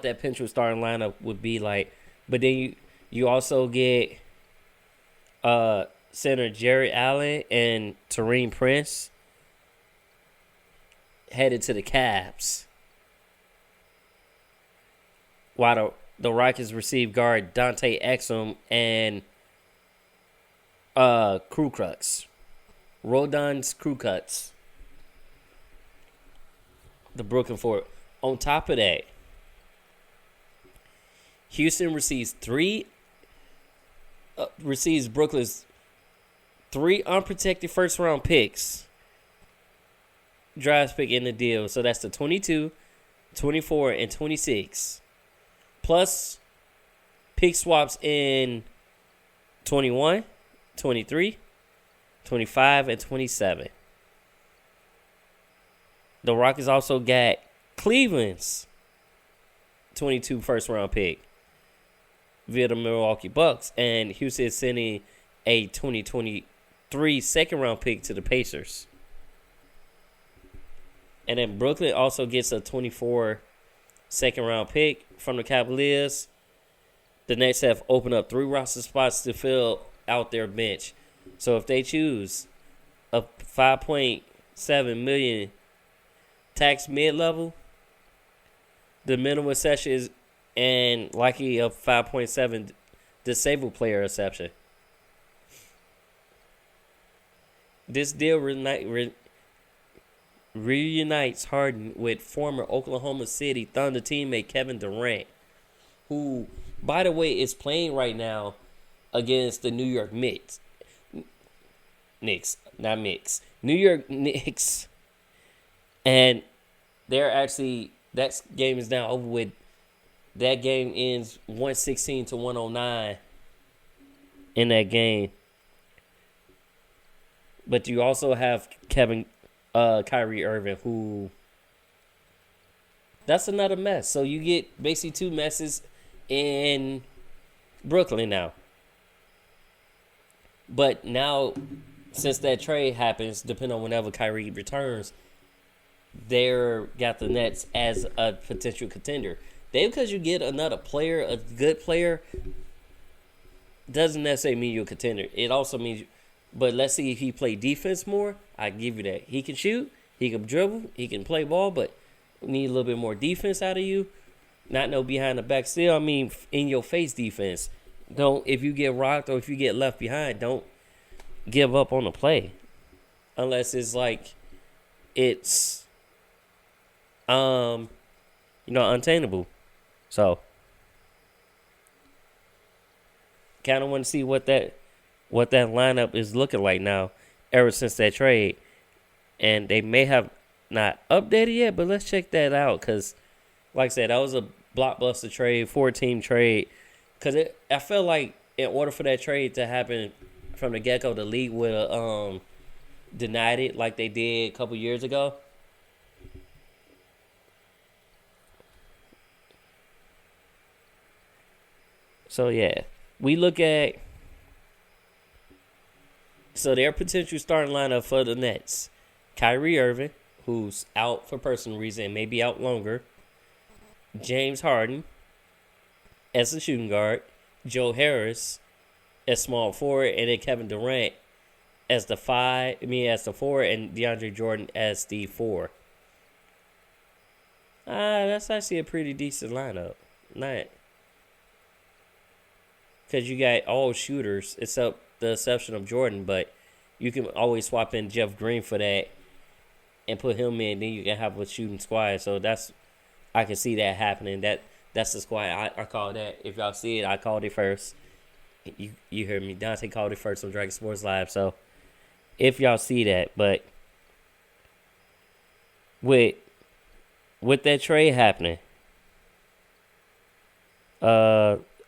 potential starting lineup would be like. But then you also get center Jared Allen and Taurean Prince headed to the Cavs, while the Rockets receive guard Dante Exum and Rodon's Kukoc, the Brooklyn Fort. On top of that, Houston receives Brooklyn's 3 unprotected first round picks. Draft pick in the deal. So that's the 22, 24, and 26. Plus pick swaps in 21, 23, 25, and 27. The Rockets also got Cleveland's 22 first round pick via the Milwaukee Bucks, and Houston is sending a 2023 second round pick to the Pacers. And then Brooklyn also gets a 24 second round pick from the Cavaliers. The Nets have opened up 3 roster spots to fill out their bench. So if they choose a $5.7 million tax mid-level, the minimum exception is and likely a 5.7 disabled player exception. This deal reunites Harden with former Oklahoma City Thunder teammate Kevin Durant, who, by the way, is playing right now against the New York Knicks. New York Knicks. And they're actually, that game is now over with. That game ends 116 to 109 in that game. But you also have Kyrie Irving, who, that's another mess. So you get basically 2 messes in Brooklyn now. But now, since that trade happens, depending on whenever Kyrie returns, they're got the Nets as a potential contender. Because you get another player, a good player, doesn't necessarily mean you're a contender. It also means, but let's see if he play defense more. I give you that. He can shoot, he can dribble, he can play ball, but we need a little bit more defense out of you. Not no behind the back still. I mean, in your face defense. Don't, if you get rocked or if you get left behind, don't give up on the play. Unless it's like, it's, untainable. So, kind of want to see what that lineup is looking like now, ever since that trade. And they may have not updated yet, but let's check that out. Because, like I said, that was a blockbuster trade, 4-team trade. Because I felt like in order for that trade to happen from the get-go, the league would have denied it like they did a couple years ago. So, yeah, we look at, so their potential starting lineup for the Nets: Kyrie Irving, who's out for personal reason and may be out longer; James Harden as a shooting guard; Joe Harris as small forward; and then Kevin Durant as the as the forward, and DeAndre Jordan as the 4. That's actually a pretty decent lineup. Not. Because you got all shooters, except the exception of Jordan, but you can always swap in Jeff Green for that and put him in, then you can have a shooting squad. So I can see that happening. That's the squad. I call that. If y'all see it, I called it first. You heard me. Dante called it first on Dragon Sports Live. So if y'all see that, but with that trade happening,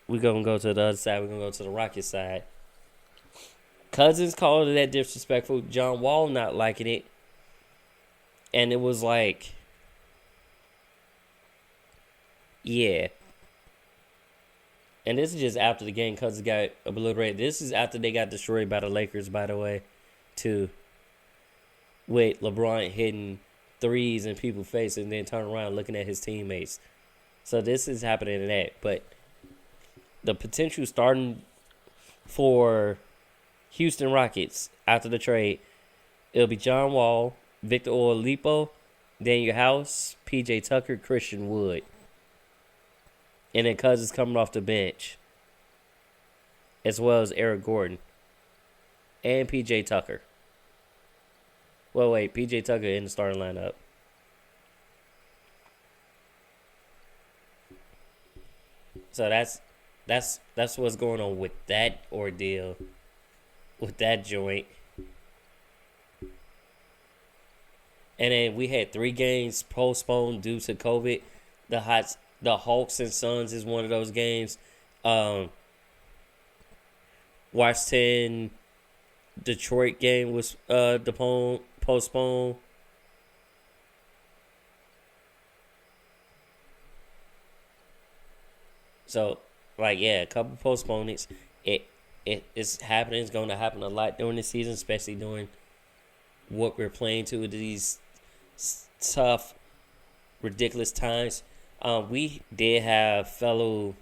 we're going to go to the other side. We're going to go to the Rockets side. Cousins called it that disrespectful. John Wall not liking it. And it was like, yeah. And this is just after the game. Cousins got obliterated. This is after they got destroyed by the Lakers, by the way, too. With LeBron hitting threes in people's faces and then turn around looking at his teammates. So this is happening in that. But the potential starting for Houston Rockets after the trade, it'll be John Wall, Victor Oladipo, Daniel House, P.J. Tucker, Christian Wood. And then Cousins coming off the bench, as well as Eric Gordon and P.J. Tucker. Well, wait, P.J. Tucker in the starting lineup. So that's what's going on with that ordeal, with that joint. And then we had 3 games postponed due to COVID. The Hawks and Suns is one of those games. Washington Detroit game was postponed. So, like, yeah, a couple postponements. It's happening. It's going to happen a lot during the season, especially during what we're playing to these tough, ridiculous times. We did have fellow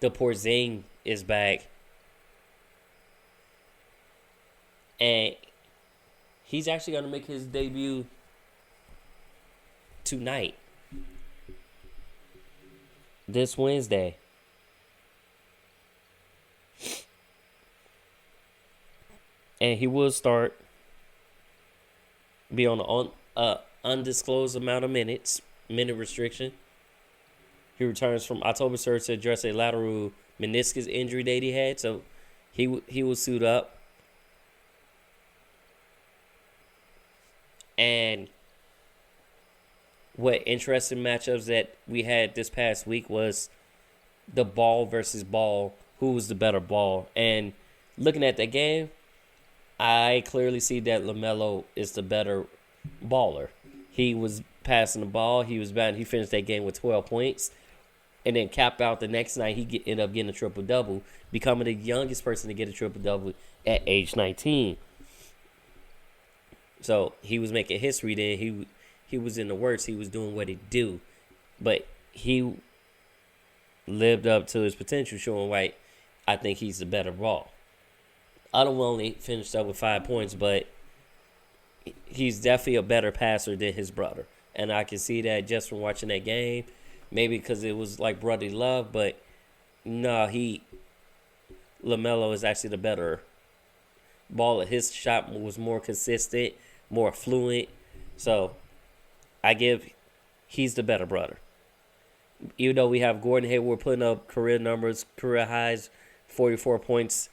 the Porzing is back, and he's actually going to make his debut tonight, this Wednesday. And he will be on an undisclosed amount of minute restriction. He returns from October 3rd to address a lateral meniscus injury that he had, so he will suit up. And what interesting matchups that we had this past week was the ball versus ball. Who was the better ball? And looking at that game, I clearly see that LaMelo is the better baller. He was passing the ball. He was bad. He finished that game with 12 points. And then cap out the next night, he ended up getting a triple-double, becoming the youngest person to get a triple-double at age 19. So he was making history then. He was in the works. He was doing what he do. But he lived up to his potential, showing why I think he's the better ball. Otto only finished up with 5 points, but he's definitely a better passer than his brother. And I can see that just from watching that game. Maybe because it was like brotherly love, but no, LaMelo is actually the better baller. His shot was more consistent, more fluent. So he's the better brother. Even though we have Gordon Hayward putting up career numbers, career highs, 44 points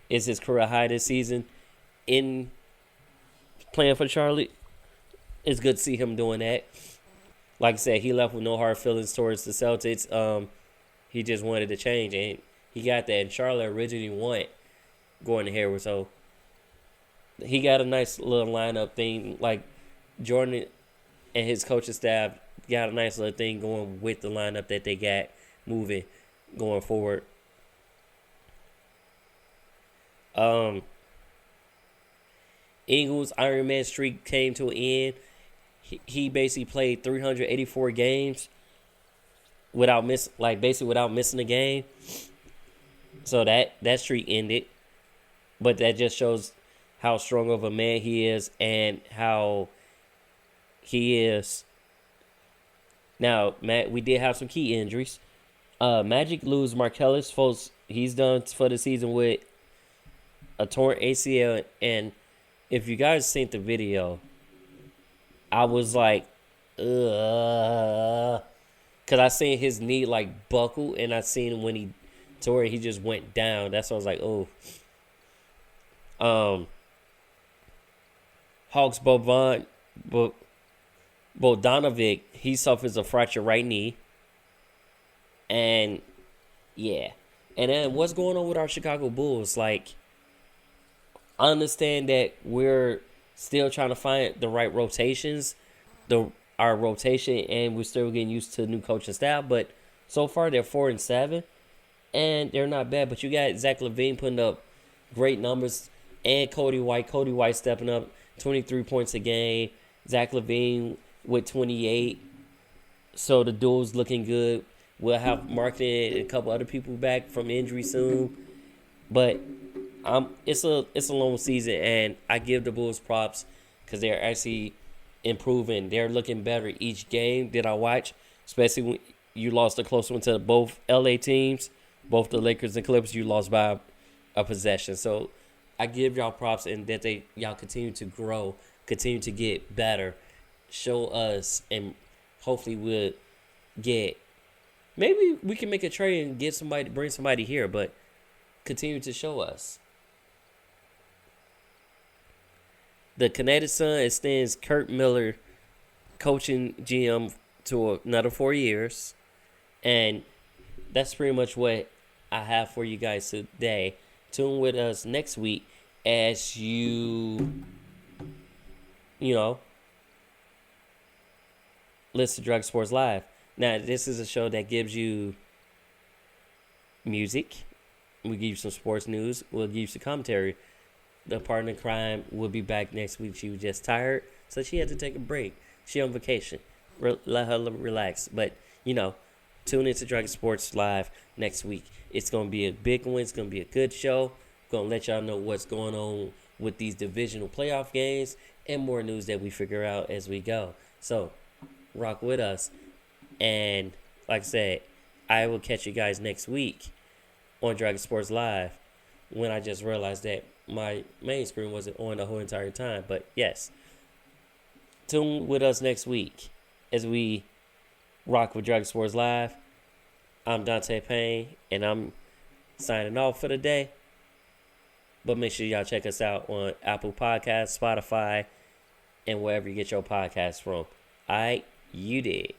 is his career high this season in playing for Charlotte. It's good to see him doing that. Like I said, he left with no hard feelings towards the Celtics. He just wanted to change, and he got that. And Charlotte originally wanted Gordon Hayward, so he got a nice little lineup thing. Like Jordan and his coaching staff got a nice little thing going with the lineup that they got moving going forward. Eagles Iron Man streak came to an end. He basically played 384 games without missing a game. So that streak ended. But that just shows how strong of a man he is and how he is. Now, Matt, we did have some key injuries. Magic lose Markellus Fultz. He's done for the season with a torn ACL. And if you guys seen the video, I was like, ugh. Because I seen his knee like buckle, and I seen him when he tore it, he just went down. That's why I was like, oh. Hawks Bogdanovic, he suffers a fractured right knee. And, yeah. And then what's going on with our Chicago Bulls? Like, I understand that we're still trying to find the right rotations, our rotation, and we're still getting used to new coaching staff. But so far, they're 4-7, and they're not bad. But you got Zach LaVine putting up great numbers, and Cody White stepping up 23 points a game. Zach LaVine with 28. So the duo's looking good. We'll have Marketing and a couple other people back from injury soon. But it's a long season, and I give the Bulls props because they're actually improving. They're looking better each game that I watch, especially when you lost a close one to both LA teams, both the Lakers and Clippers. You lost by a possession. So I give y'all props, and that y'all continue to grow, continue to get better, show us, and hopefully we'll get Maybe we can make a trade and bring somebody here, but continue to show us. The Connecticut Sun extends Kurt Miller coaching GM to another 4 years. And that's pretty much what I have for you guys today. Tune with us next week as you listen to Drug Sports Live. Now, this is a show that gives you music. We give you some sports news. We'll give you some commentary. The partner in crime will be back next week. She was just tired, so she had to take a break. She on vacation. Let her relax. But, tune into Dragon Sports Live next week. It's going to be a big one. It's going to be a good show. Going to let y'all know what's going on with these divisional playoff games and more news that we figure out as we go. So, rock with us. And, like I said, I will catch you guys next week on Dragon Sports Live when I just realized that my main screen wasn't on the whole entire time. But, yes, tune with us next week as we rock with Dragon Sports Live. I'm Dante Payne, and I'm signing off for the day. But make sure y'all check us out on Apple Podcasts, Spotify, and wherever you get your podcasts from. All right, you did.